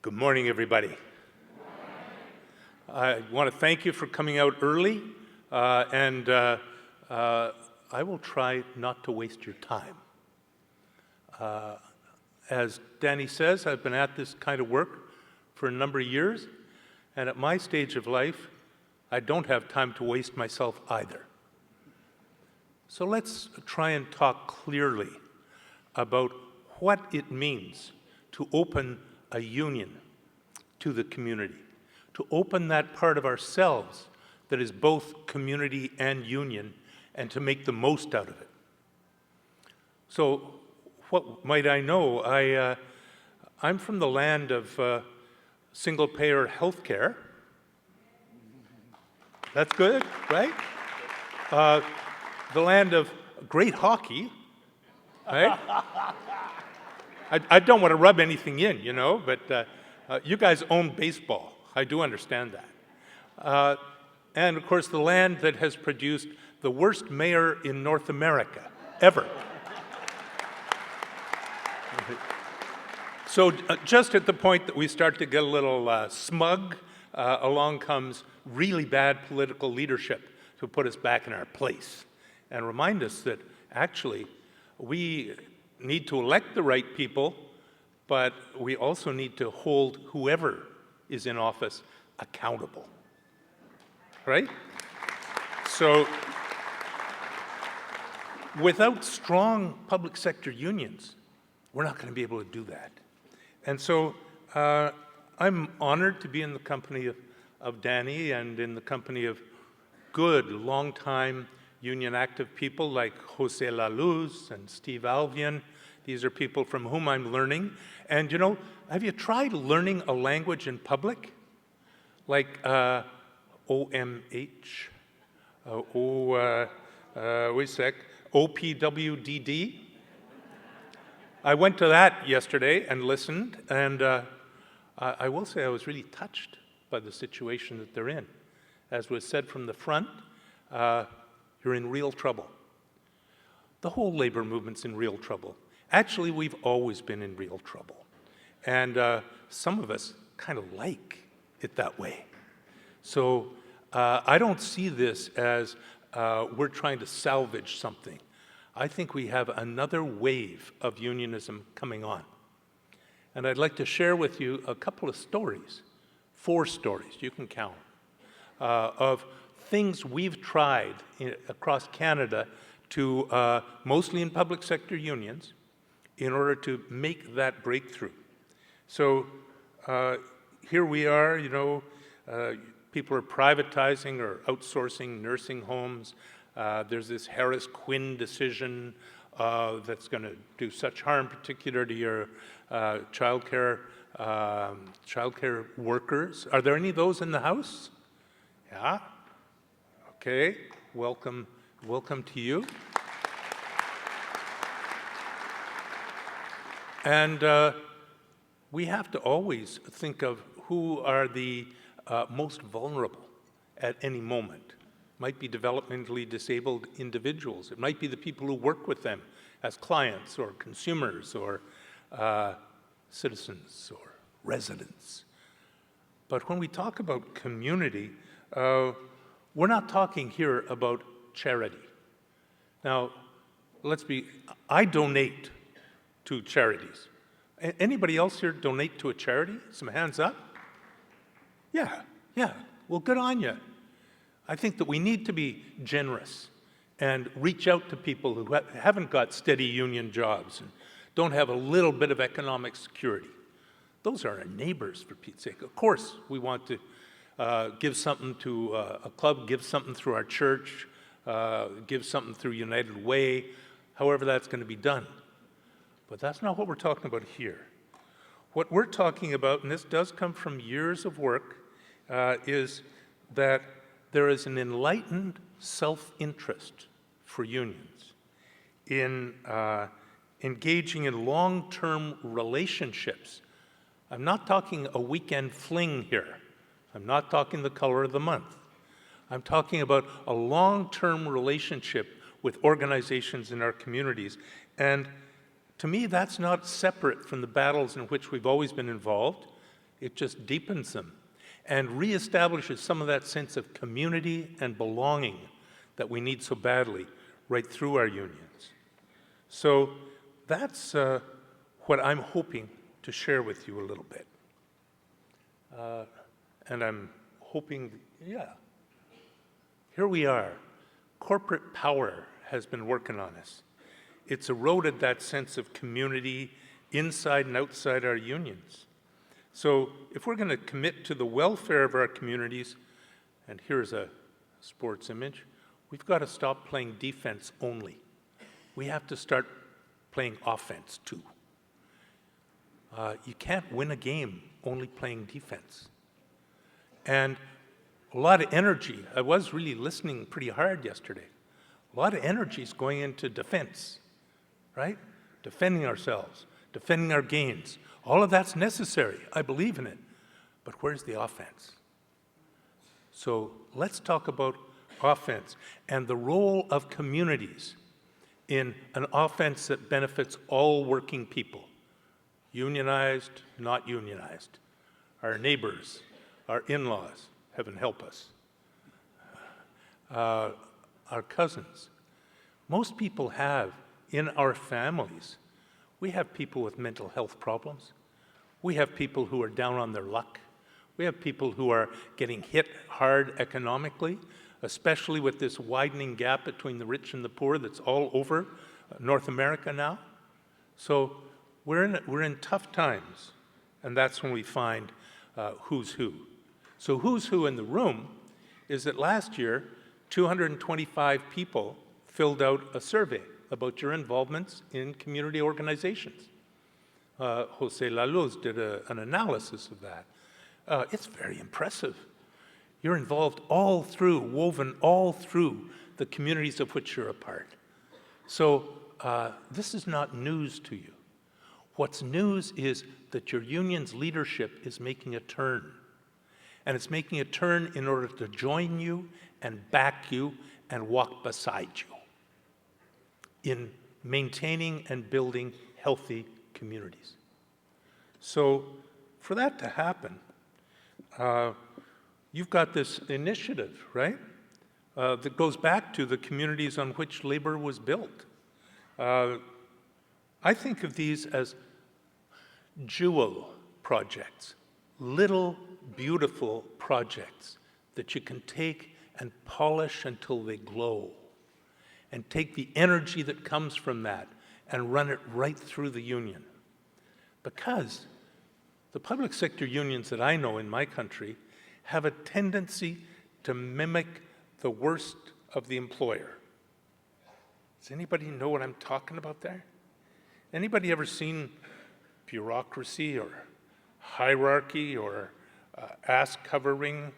Good morning, everybody. I want to thank you for coming out early, and I will try not to waste your time. As Danny says, I've been at this kind of work for a number of years, and at my stage of life, I don't have time to waste myself either. So let's try and talk clearly about what it means to open a union to the community, to open that part of ourselves that is both community and union, and to make the most out of it. So what might I know? I'm from the land of single-payer health care. That's good, right? The land of great hockey, right? I don't want to rub anything in, you know, but you guys own baseball. I do understand that. And of course, the land that has produced the worst mayor in North America, ever. So just at the point that we start to get a little smug, along comes really bad political leadership to put us back in our place and remind us that actually we need to elect the right people, but we also need to hold whoever is in office accountable, right? So without strong public sector unions, we're not going to be able to do that. And so I'm honored to be in the company of Danny and in the company of good, long-time union active people like Jose Laluz and Steve Alvian. These are people from whom I'm learning. And you know, have you tried learning a language in public? Like OMH, wait a sec, OPWDD? I went to that yesterday and listened, and I will say I was really touched by the situation that they're in. As was said from the front, you're in real trouble. The whole labor movement's in real trouble. Actually, we've always been in real trouble. And some of us kind of like it that way. So I don't see this as we're trying to salvage something. I think we have another wave of unionism coming on. And I'd like to share with you a couple of stories, 4 stories, you can count, of things we've tried across Canada to, mostly in public sector unions, in order to make that breakthrough. So here we are, you know, people are privatizing or outsourcing nursing homes. There's this Harris-Quinn decision that's going to do such harm, particularly to your childcare workers. Are there any of those in the House? Yeah? Okay, welcome to you. And we have to always think of who are the most vulnerable at any moment. Might be developmentally disabled individuals. It might be the people who work with them as clients or consumers or citizens or residents. But when we talk about community, we're not talking here about charity. Now, I donate to charities. Anybody else here donate to a charity? Some hands up? Yeah. Well, good on you. I think that we need to be generous and reach out to people who haven't got steady union jobs and don't have a little bit of economic security. Those are our neighbors, for Pete's sake. Of course, we want to give something to a club, give something through our church, give something through United Way, however that's going to be done. But that's not what we're talking about here. What we're talking about, and this does come from years of work, is that there is an enlightened self-interest for unions in engaging in long-term relationships. I'm not talking a weekend fling here. I'm not talking the color of the month. I'm talking about a long-term relationship with organizations in our communities. And to me, that's not separate from the battles in which we've always been involved. It just deepens them and reestablishes some of that sense of community and belonging that we need so badly right through our unions. So that's what I'm hoping to share with you a little bit. And I'm hoping, here we are. Corporate power has been working on us. It's eroded that sense of community inside and outside our unions. So if we're going to commit to the welfare of our communities, and here's a sports image, we've got to stop playing defense only. We have to start playing offense too. You can't win a game only playing defense. And a lot of energy, I was really listening pretty hard yesterday. A lot of energy is going into defense, right? Defending ourselves, defending our gains. All of that's necessary. I believe in it. But where's the offense? So let's talk about offense and the role of communities in an offense that benefits all working people, unionized, not unionized, our neighbors, our in-laws, heaven help us, our cousins. Most people have, in our families, we have people with mental health problems. We have people who are down on their luck. We have people who are getting hit hard economically, especially with this widening gap between the rich and the poor that's all over North America now. So we're in tough times, and that's when we find who's who. So who's who in the room is that last year, 225 people filled out a survey about your involvements in community organizations. Jose Laluz did an analysis of that. It's very impressive. You're involved all through, woven all through the communities of which you're a part. So this is not news to you. What's news is that your union's leadership is making a turn. And it's making a turn in order to join you and back you and walk beside you in maintaining and building healthy communities. So for that to happen, you've got this initiative, right, that goes back to the communities on which labor was built. I think of these as jewel projects, little beautiful projects that you can take and polish until they glow, and take the energy that comes from that and run it right through the union. Because the public sector unions that I know in my country have a tendency to mimic the worst of the employer. Does anybody know what I'm talking about there? Anybody ever seen bureaucracy or hierarchy or ass covering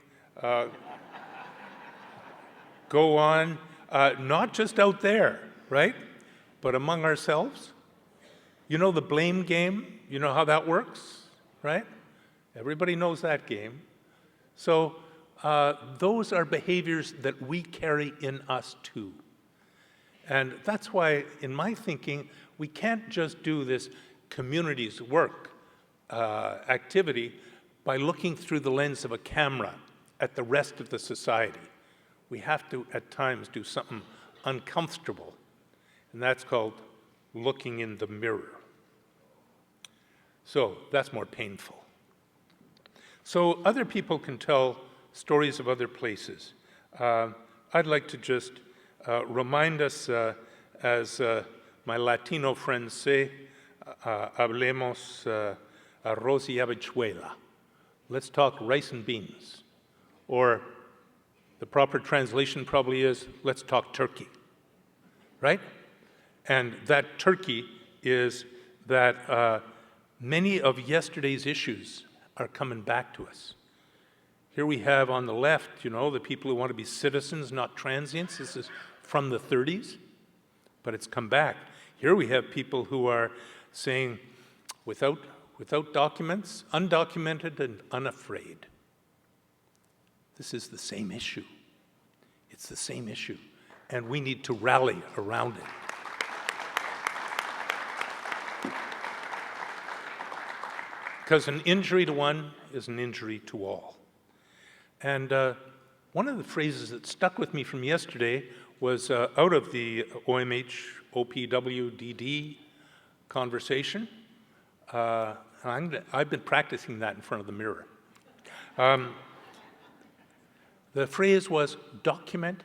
go on, not just out there, right, but among ourselves? You know the blame game? You know how that works, right? Everybody knows that game. So those are behaviors that we carry in us too. And that's why, in my thinking, we can't just do this communities work activity by looking through the lens of a camera at the rest of the society. We have to, at times, do something uncomfortable, and that's called looking in the mirror. So that's more painful. So other people can tell stories of other places. I'd like to just remind us, as my Latino friends say, hablemos arroz y habichuela. Let's talk rice and beans. Or the proper translation probably is, let's talk turkey, right? And that turkey is that many of yesterday's issues are coming back to us. Here we have on the left, you know, the people who want to be citizens, not transients. This is from the 30s, but it's come back. Here we have people who are saying, without documents, undocumented and unafraid. This is the same issue. It's the same issue, and we need to rally around it. because an injury to one is an injury to all. And one of the phrases that stuck with me from yesterday was out of the OMH OPWDD conversation. I've been practicing that in front of the mirror. The phrase was document,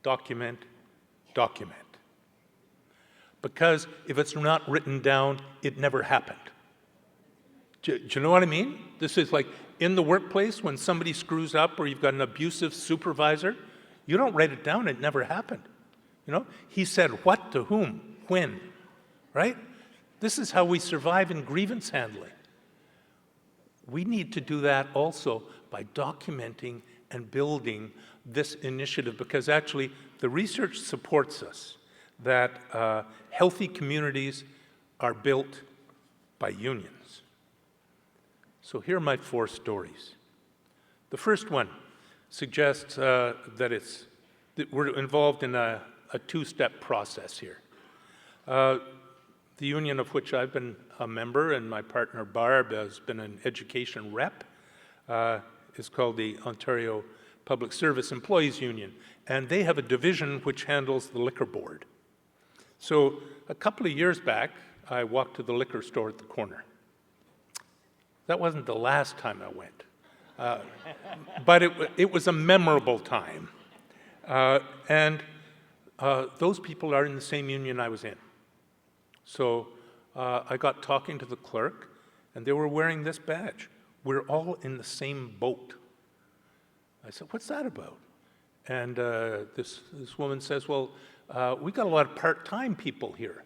document, document. Because if it's not written down, it never happened. Do you know what I mean? This is like in the workplace when somebody screws up or you've got an abusive supervisor, you don't write it down, it never happened. You know, he said what to whom, when, right? This is how we survive in grievance handling. We need to do that also by documenting and building this initiative, because actually the research supports us that healthy communities are built by unions. So here are my 4 stories. The first one suggests that we're involved in a 2-step process here. The union of which I've been a member, and my partner Barb has been an education rep, is called the Ontario Public Service Employees Union, and they have a division which handles the liquor board. So a couple of years back, I walked to the liquor store at the corner. That wasn't the last time I went, but it was a memorable time. And those people are in the same union I was in. So I got talking to the clerk, and they were wearing this badge. We're all in the same boat. I said, what's that about? And this woman says, well, we got a lot of part-time people here,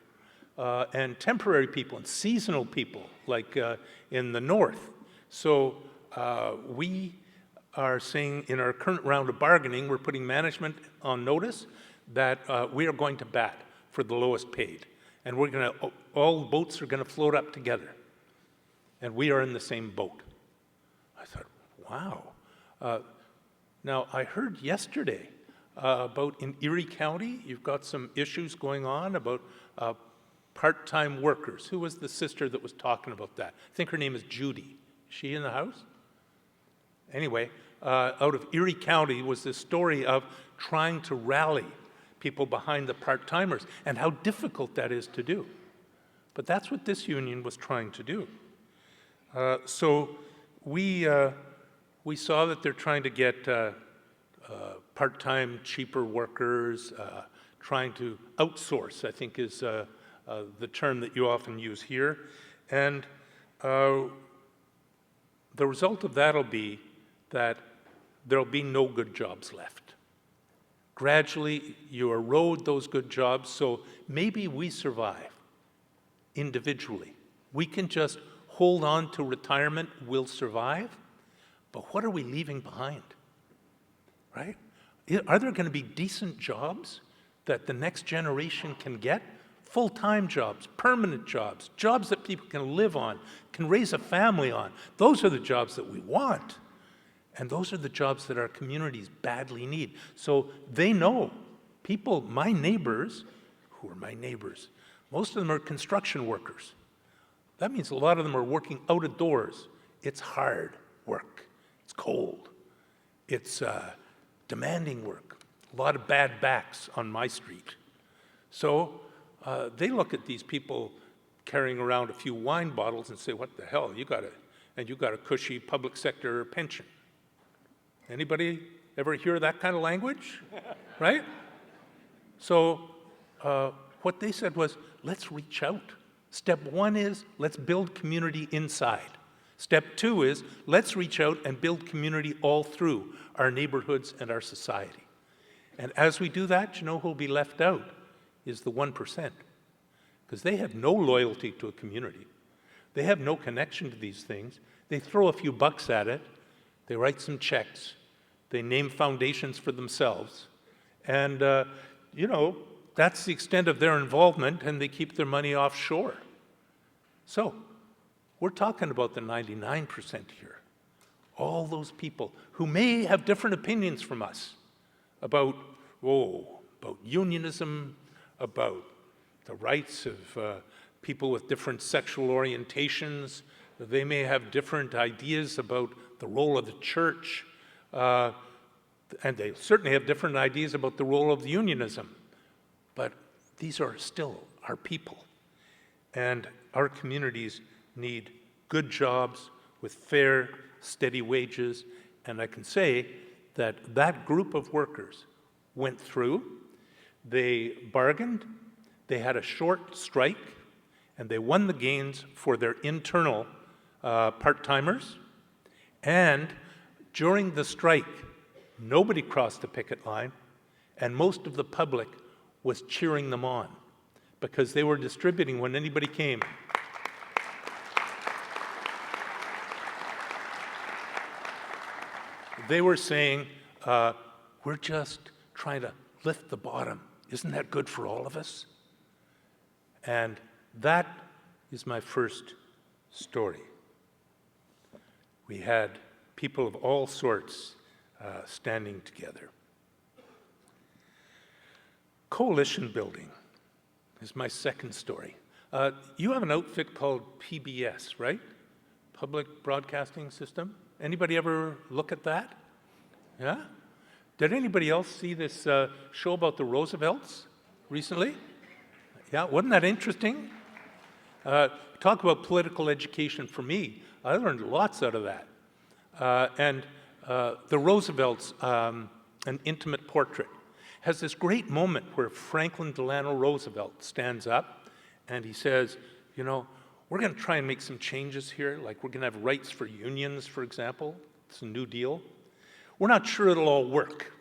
and temporary people, and seasonal people, like in the north. So we are saying in our current round of bargaining, we're putting management on notice that we are going to bat for the lowest paid. And we're going to, all boats are going to float up together. And we are in the same boat. I thought, wow. Now, I heard yesterday about in Erie County, you've got some issues going on about part-time workers. Who was the sister that was talking about that? I think her name is Judy. Is she in the house? Anyway, out of Erie County was this story of trying to rally people behind the part-timers and how difficult that is to do. But that's what this union was trying to do. So we saw that they're trying to get part-time, cheaper workers, trying to outsource, I think is the term that you often use here. And the result of that will be that there'll be no good jobs left. Gradually, you erode those good jobs, so maybe we survive individually. We can just hold on to retirement, we'll survive, but what are we leaving behind, right? Are there going to be decent jobs that the next generation can get? Full-time jobs, permanent jobs, jobs that people can live on, can raise a family on. Those are the jobs that we want. And those are the jobs that our communities badly need. So they know, people, my neighbors, who are my neighbors, most of them are construction workers. That means a lot of them are working out of doors. It's hard work. It's cold. It's demanding work. A lot of bad backs on my street. So they look at these people carrying around a few wine bottles and say, what the hell, you got a cushy public sector pension. Anybody ever hear that kind of language, right? So what they said was, let's reach out. Step 1 is, let's build community inside. Step 2 is, let's reach out and build community all through our neighborhoods and our society. And as we do that, you know who'll be left out is the 1%. Because they have no loyalty to a community. They have no connection to these things. They throw a few bucks at it. They write some checks. They name foundations for themselves. And, you know, that's the extent of their involvement, and they keep their money offshore. So we're talking about the 99% here. All those people who may have different opinions from us about unionism, about the rights of people with different sexual orientations, They may have different ideas about the role of the church, and they certainly have different ideas about the role of unionism. But these are still our people. And our communities need good jobs with fair, steady wages. And I can say that that group of workers went through, they bargained, they had a short strike, and they won the gains for their internal part-timers. And during the strike, nobody crossed the picket line, and most of the public was cheering them on because they were distributing when anybody came. They were saying, we're just trying to lift the bottom. Isn't that good for all of us? And that is my first story. We had people of all sorts standing together. Coalition building is my second story. You have an outfit called PBS, right? Public Broadcasting System. Anybody ever look at that? Yeah? Did anybody else see this show about the Roosevelts recently? Yeah, wasn't that interesting? Talk about political education for me. I learned lots out of that. And the Roosevelts, an intimate portrait, has this great moment where Franklin Delano Roosevelt stands up and he says, you know, we're going to try and make some changes here, like we're going to have rights for unions, for example. It's a New Deal. We're not sure it'll all work.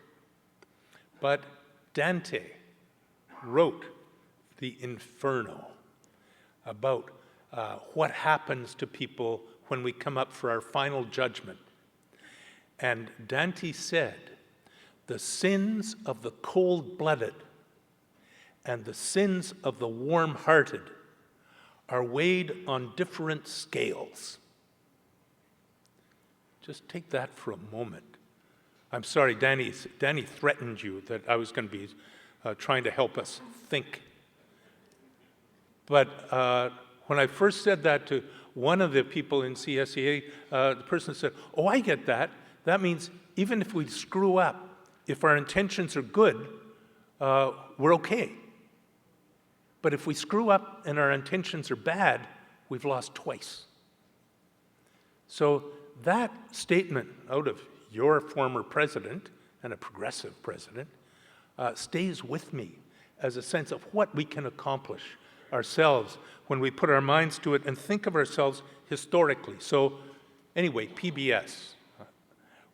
But Dante wrote the Inferno about what happens to people when we come up for our final judgment. And Dante said, the sins of the cold-blooded and the sins of the warm-hearted are weighed on different scales. Just take that for a moment. I'm sorry, Danny threatened you that I was going to be trying to help us think. But when I first said that to one of the people in CSEA, the person said, oh, I get that. That means even if we screw up, if our intentions are good, we're okay. But if we screw up and our intentions are bad, we've lost twice. So that statement out of your former president, and a progressive president, stays with me as a sense of what we can accomplish ourselves when we put our minds to it and think of ourselves historically. So anyway, PBS.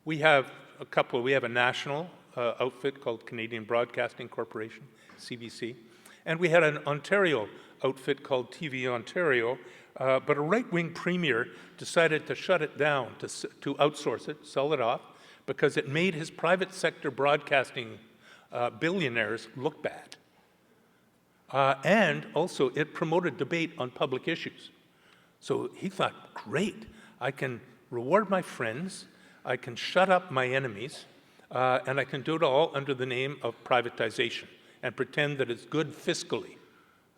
We have a national outfit called Canadian Broadcasting Corporation, CBC, and we had an Ontario outfit called TV Ontario, but a right-wing premier decided to shut it down, to outsource it, sell it off, because it made his private sector broadcasting billionaires look bad. And also, it promoted debate on public issues. So he thought, great, I can reward my friends, I can shut up my enemies, and I can do it all under the name of privatization and pretend that it's good fiscally.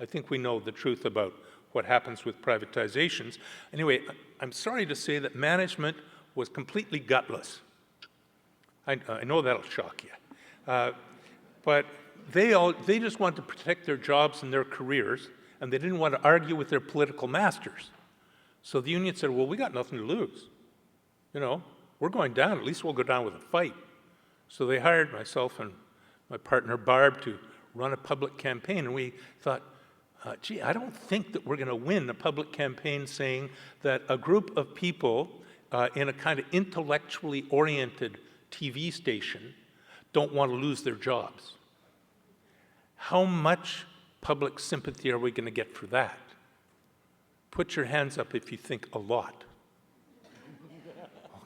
I think we know the truth about what happens with privatizations. Anyway, I'm sorry to say that management was completely gutless. I know that'll shock you. But they just want to protect their jobs and their careers, and they didn't want to argue with their political masters. So the union said, well, we got nothing to lose. You know, we're going down, at least we'll go down with a fight. So they hired myself and my partner Barb to run a public campaign, and we thought, gee, I don't think that we're going to win a public campaign saying that a group of people in a kind of intellectually oriented TV station don't want to lose their jobs. How much public sympathy are we going to get for that? Put your hands up if you think a lot.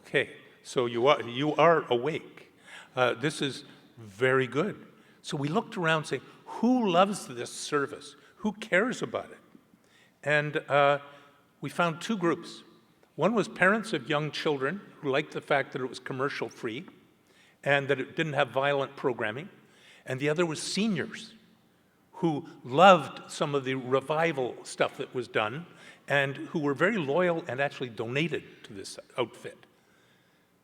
Okay, so you are awake. This is very good. So we looked around saying, who loves this service? Who cares about it? And we found two groups. One was parents of young children who liked the fact that it was commercial-free and that it didn't have violent programming. And the other was seniors who loved some of the revival stuff that was done and who were very loyal and actually donated to this outfit.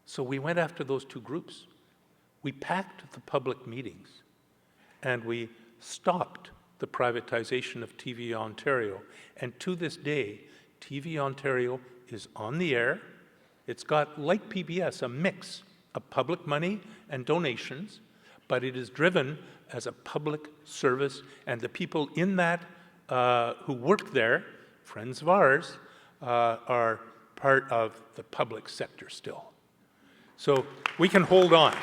So we went after those two groups. We packed the public meetings, and we stopped the privatization of TV Ontario. And to this day, TV Ontario is on the air. It's got, like PBS, a mix of public money and donations, but it is driven as a public service, and the people in that who work there, friends of ours, are part of the public sector still. So we can hold on.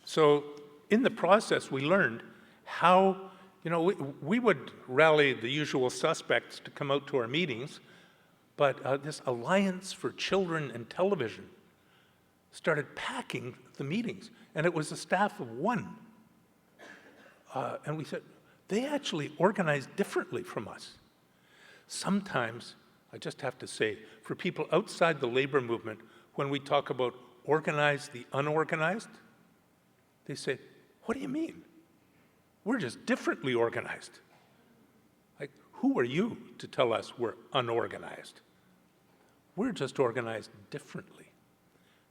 So in the process, we learned how, we would rally the usual suspects to come out to our meetings, but this Alliance for Children and Television started packing the meetings, and it was a staff of one. And we said, they actually organize differently from us. Sometimes, I just have to say, for people outside the labor movement, when we talk about organize the unorganized, they say, what do you mean? We're just differently organized. Like, who are you to tell us we're unorganized? We're just organized differently.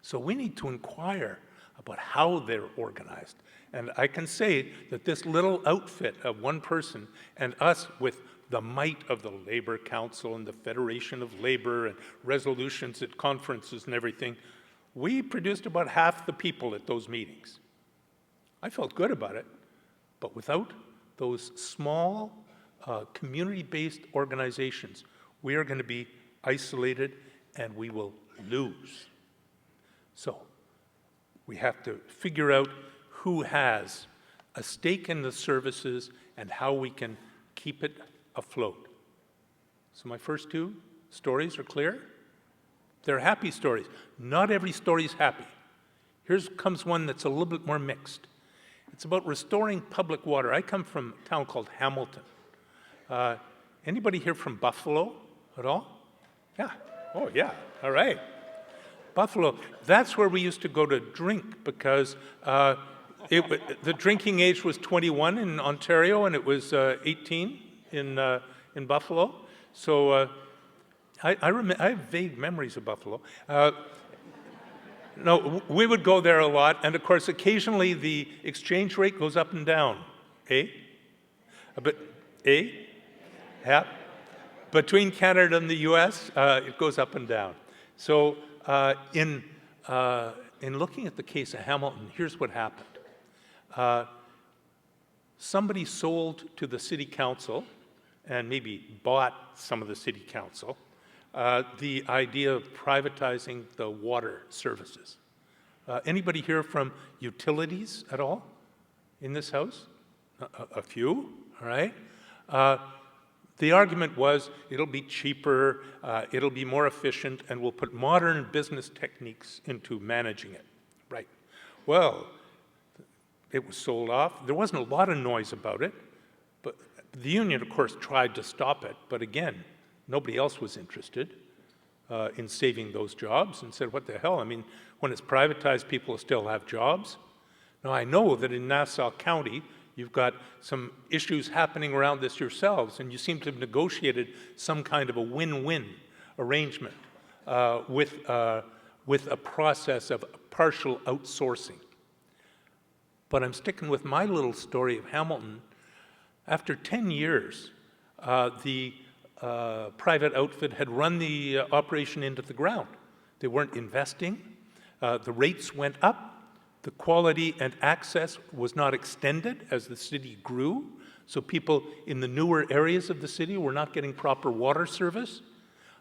So we need to inquire about how they're organized. And I can say that this little outfit of one person and us with the might of the Labor Council and the Federation of Labor and resolutions at conferences and everything, we produced about half the people at those meetings. I felt good about it, but without those small community-based organizations, we are going to be isolated and we will lose. So we have to figure out who has a stake in the services and how we can keep it afloat. So my first two stories are clear. They're happy stories. Not every story is happy. Here comes one that's a little bit more mixed. It's about restoring public water. I come from a town called Hamilton. Anybody here from Buffalo at all? Yeah. Oh, yeah. All right. Buffalo, that's where we used to go to drink because the drinking age was 21 in Ontario and it was 18 in Buffalo. So I have vague memories of Buffalo. No, we would go there a lot, and of course, occasionally the exchange rate goes up and down. Yeah. Between Canada and the U.S., it goes up and down. So in looking at the case of Hamilton, here's what happened. Somebody sold to the city council, and maybe bought some of the city council, the idea of privatizing the water services. Anybody here from utilities at all in this house? A few, all right. The argument was it'll be cheaper, it'll be more efficient, and we'll put modern business techniques into managing it. Right. Well, it was sold off. There wasn't a lot of noise about it, but the union, of course, tried to stop it, but again, nobody else was interested in saving those jobs and said, what the hell? I mean, when it's privatized, people still have jobs. Now, I know that in Nassau County, you've got some issues happening around this yourselves, and you seem to have negotiated some kind of a win-win arrangement with a process of partial outsourcing. But I'm sticking with my little story of Hamilton. After 10 years, the private outfit had run the operation into the ground. They weren't investing. The rates went up. The quality and access was not extended as the city grew. So people in the newer areas of the city were not getting proper water service.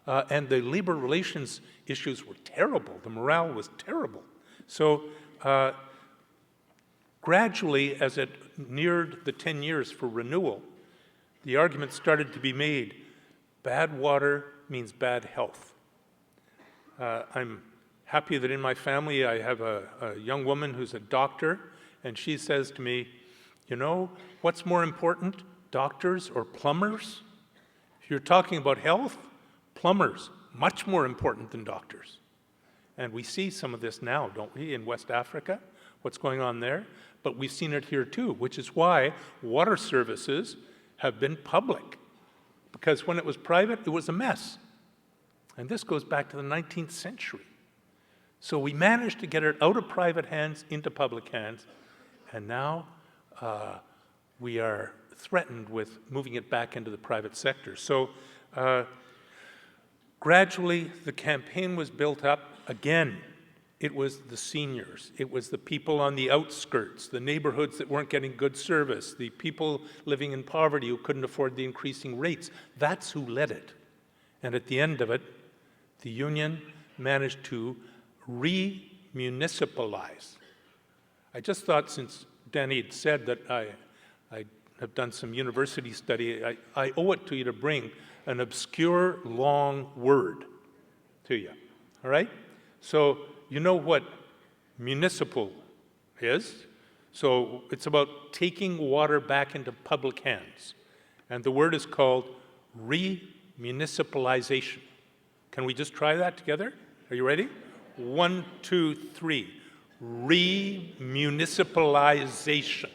And the labor relations issues were terrible. The morale was terrible. So gradually, as it neared the 10 years for renewal, the argument started to be made, bad water means bad health. I'm happy that in my family I have a young woman who's a doctor, and she says to me, you know, what's more important, doctors or plumbers? If you're talking about health, plumbers, much more important than doctors. And we see some of this now, don't we, in West Africa, what's going on there, but we've seen it here too, which is why water services have been public. Because when it was private, it was a mess. And this goes back to the 19th century. So we managed to get it out of private hands into public hands, and now we are threatened with moving it back into the private sector. So gradually, the campaign was built up. Again, it was the seniors. It was the people on the outskirts, the neighborhoods that weren't getting good service, the people living in poverty who couldn't afford the increasing rates. That's who led it. And at the end of it, the union managed to re-municipalize. I just thought, since Danny had said that I have done some university study, I owe it to you to bring an obscure, long word to you, all right? So you know what municipal is? So it's about taking water back into public hands. And the word is called re-municipalization. Can we just try that together? Are you ready? 1, 2, 3. Re-municipalization.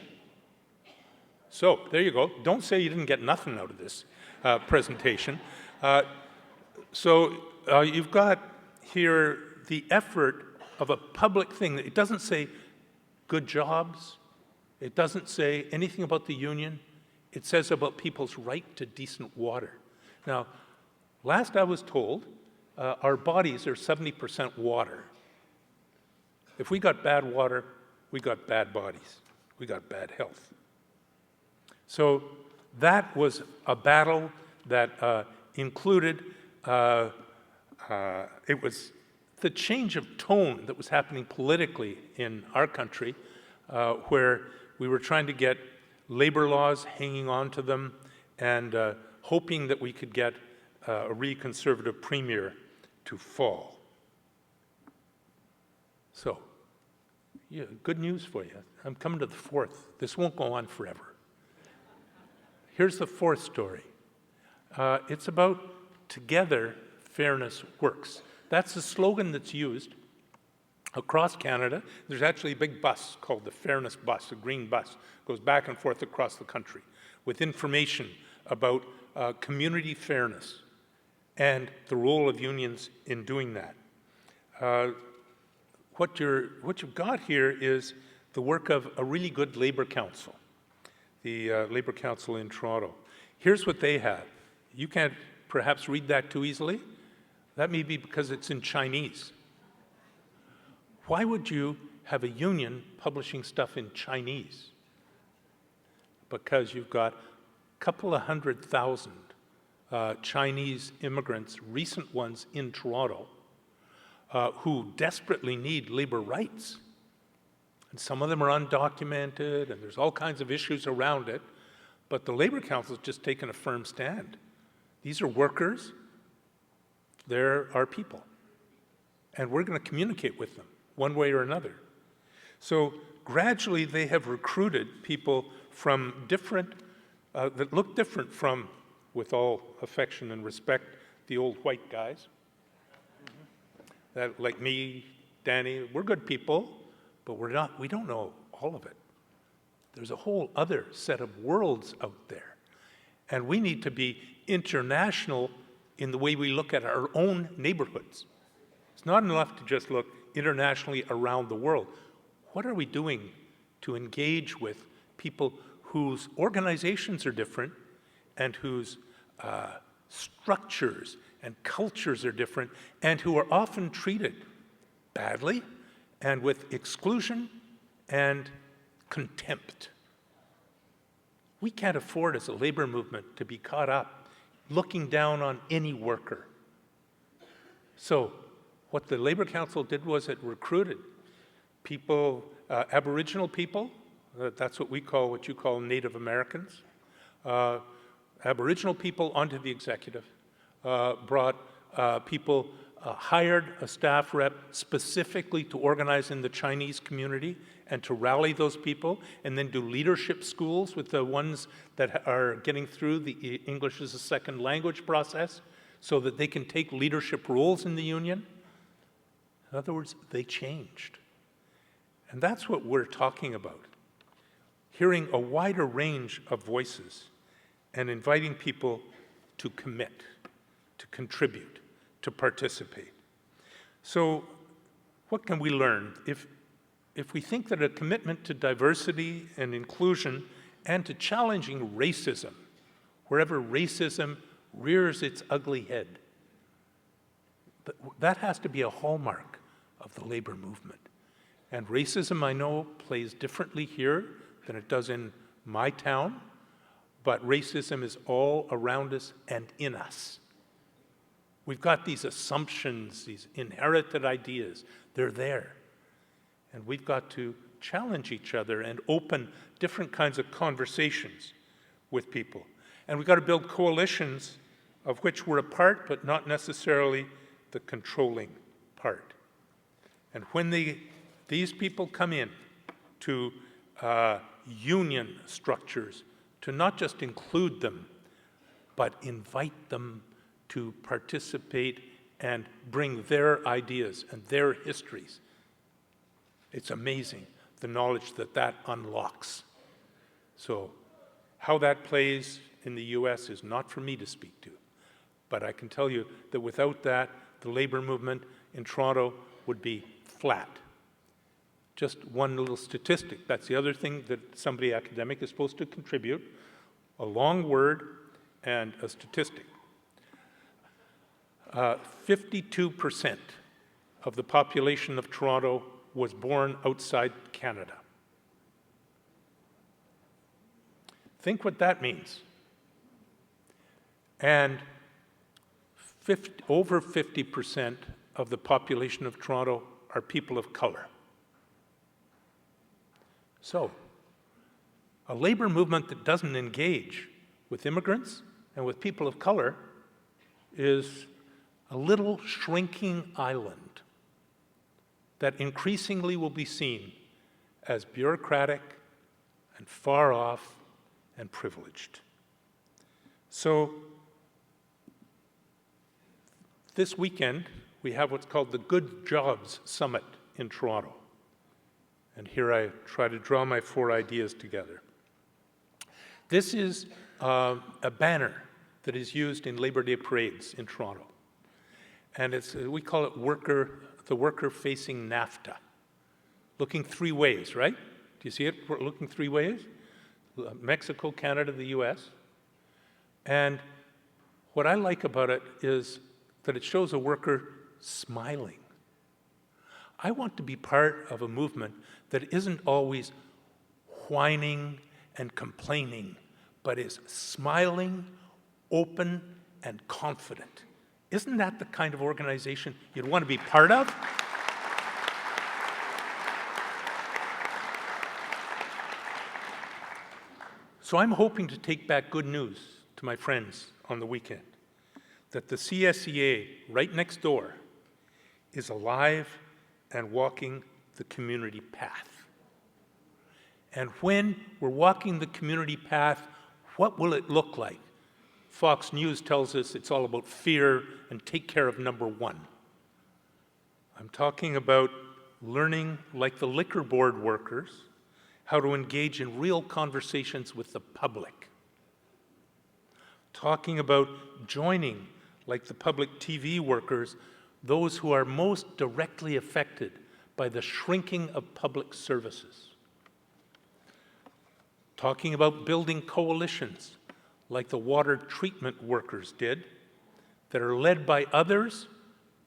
So there you go. Don't say you didn't get nothing out of this presentation. You've got here the effort of a public thing. It doesn't say good jobs. It doesn't say anything about the union. It says about people's right to decent water. Now, last I was told, our bodies are 70% water. If we got bad water, we got bad bodies. We got bad health. So that was a battle that included, it was the change of tone that was happening politically in our country, where we were trying to get labor laws, hanging on to them, and hoping that we could get a really conservative premier to fall. So, yeah, good news for you. I'm coming to the fourth. This won't go on forever. Here's the fourth story. It's about together, fairness works. That's the slogan that's used across Canada. There's actually a big bus called the Fairness Bus, a green bus, goes back and forth across the country with information about community fairness and the role of unions in doing that. What you've got here is the work of a really good Labour Council, the Labour Council in Toronto. Here's what they have. You can't perhaps read that too easily. That may be because it's in Chinese. Why would you have a union publishing stuff in Chinese? Because you've got a couple of 100,000 Chinese immigrants, recent ones in Toronto, who desperately need labor rights. And some of them are undocumented, and there's all kinds of issues around it. But the Labour Council has just taken a firm stand. These are workers. They're our people. And we're going to communicate with them one way or another. So gradually they have recruited people from different, that look different from, with all affection and respect, the old white guys. That, like me, Danny, we're good people, but we don't know all of it. There's a whole other set of worlds out there. And we need to be international in the way we look at our own neighborhoods. It's not enough to just look internationally around the world. What are we doing to engage with people whose organizations are different and whose structures and cultures are different, and who are often treated badly and with exclusion and contempt? We can't afford as a labor movement to be caught up looking down on any worker. So what the Labour Council did was it recruited people, Aboriginal people, that's what you call Native Americans, Aboriginal people onto the executive, brought people, hired a staff rep specifically to organize in the Chinese community and to rally those people, and then do leadership schools with the ones that are getting through the English as a second language process so that they can take leadership roles in the union. In other words, they changed. And that's what we're talking about. Hearing a wider range of voices and inviting people to commit, to contribute, to participate. So what can we learn? If we think that a commitment to diversity and inclusion and to challenging racism, wherever racism rears its ugly head, that has to be a hallmark of the labor movement. And racism, I know, plays differently here than it does in my town, but racism is all around us and in us. We've got these assumptions, these inherited ideas. They're there. And we've got to challenge each other and open different kinds of conversations with people. And we've got to build coalitions of which we're a part, but not necessarily the controlling part. And when these people come in to union structures, to not just include them, but invite them to participate and bring their ideas and their histories, it's amazing the knowledge that unlocks. So how that plays in the US is not for me to speak to, but I can tell you that without that, the labor movement in Toronto would be flat. Just one little statistic. That's the other thing that somebody academic is supposed to contribute, a long word and a statistic. 52% of the population of Toronto was born outside Canada. Think what that means. And over 50% of the population of Toronto are people of color. So, a labor movement that doesn't engage with immigrants and with people of color is a little shrinking island that increasingly will be seen as bureaucratic and far off and privileged. So, this weekend, we have what's called the Good Jobs Summit in Toronto. And here I try to draw my 4 ideas together. This is a banner that is used in Labor Day parades in Toronto. And we call it the worker facing NAFTA. Looking 3 ways, right? Do you see it? We're looking 3 ways? Mexico, Canada, the US. And what I like about it is that it shows a worker smiling. I want to be part of a movement that isn't always whining and complaining, but is smiling, open, and confident. Isn't that the kind of organization you'd want to be part of? So I'm hoping to take back good news to my friends on the weekend, that the CSEA right next door is alive and walking the community path. And when we're walking the community path, what will it look like? Fox News tells us it's all about fear and take care of number 1. I'm talking about learning, like the liquor board workers, how to engage in real conversations with the public. Talking about joining, like the public TV workers, those who are most directly affected by the shrinking of public services. Talking about building coalitions, like the water treatment workers did, that are led by others,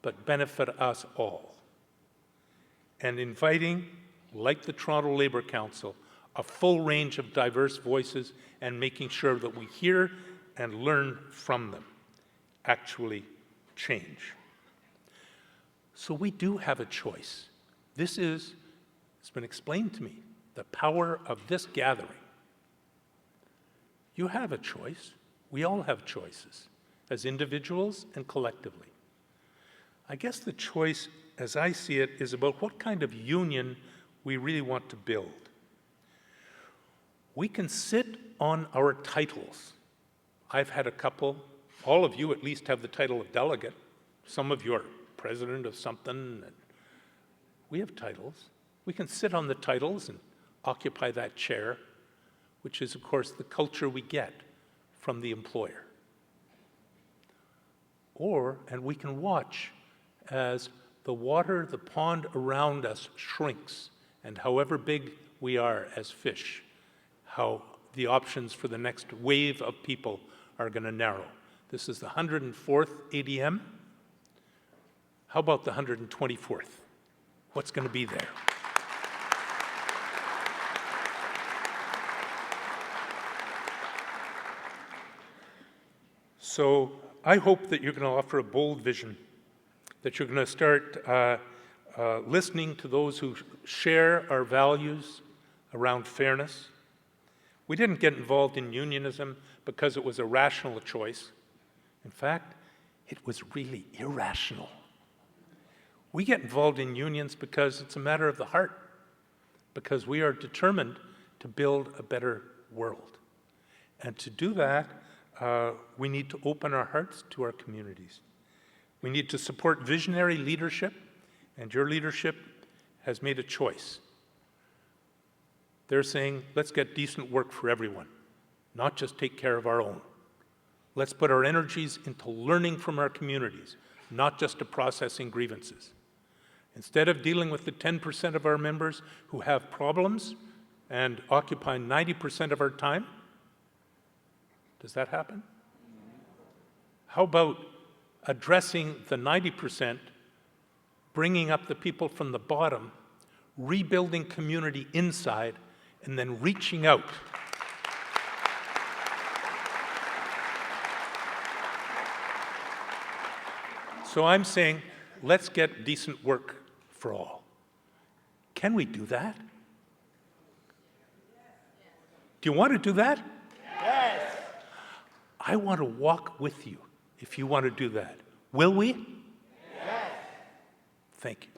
but benefit us all. And inviting, like the Toronto Labour Council, a full range of diverse voices and making sure that we hear and learn from them, actually change. So we do have a choice. It's been explained to me, the power of this gathering. You have a choice. We all have choices, as individuals and collectively. I guess the choice, as I see it, is about what kind of union we really want to build. We can sit on our titles. I've had a couple. All of you at least have the title of delegate. Some of you are president of something. We have titles. We can sit on the titles and occupy that chair, which is, of course, the culture we get from the employer. And we can watch as the water, the pond around us shrinks, and however big we are as fish, how the options for the next wave of people are going to narrow. This is the 104th ADM. How about the 124th? What's going to be there? So I hope that you're going to offer a bold vision, that you're going to start listening to those who share our values around fairness. We didn't get involved in unionism because it was a rational choice. In fact, it was really irrational. We get involved in unions because it's a matter of the heart, because we are determined to build a better world. And to do that, we need to open our hearts to our communities. We need to support visionary leadership, and your leadership has made a choice. They're saying, let's get decent work for everyone, not just take care of our own. Let's put our energies into learning from our communities, not just to processing grievances. Instead of dealing with the 10% of our members who have problems and occupy 90% of our time, does that happen? How about addressing the 90%, bringing up the people from the bottom, rebuilding community inside, and then reaching out? So I'm saying, let's get decent work for all. Can we do that? Do you want to do that? Yes. I want to walk with you if you want to do that. Will we? Yes. Thank you.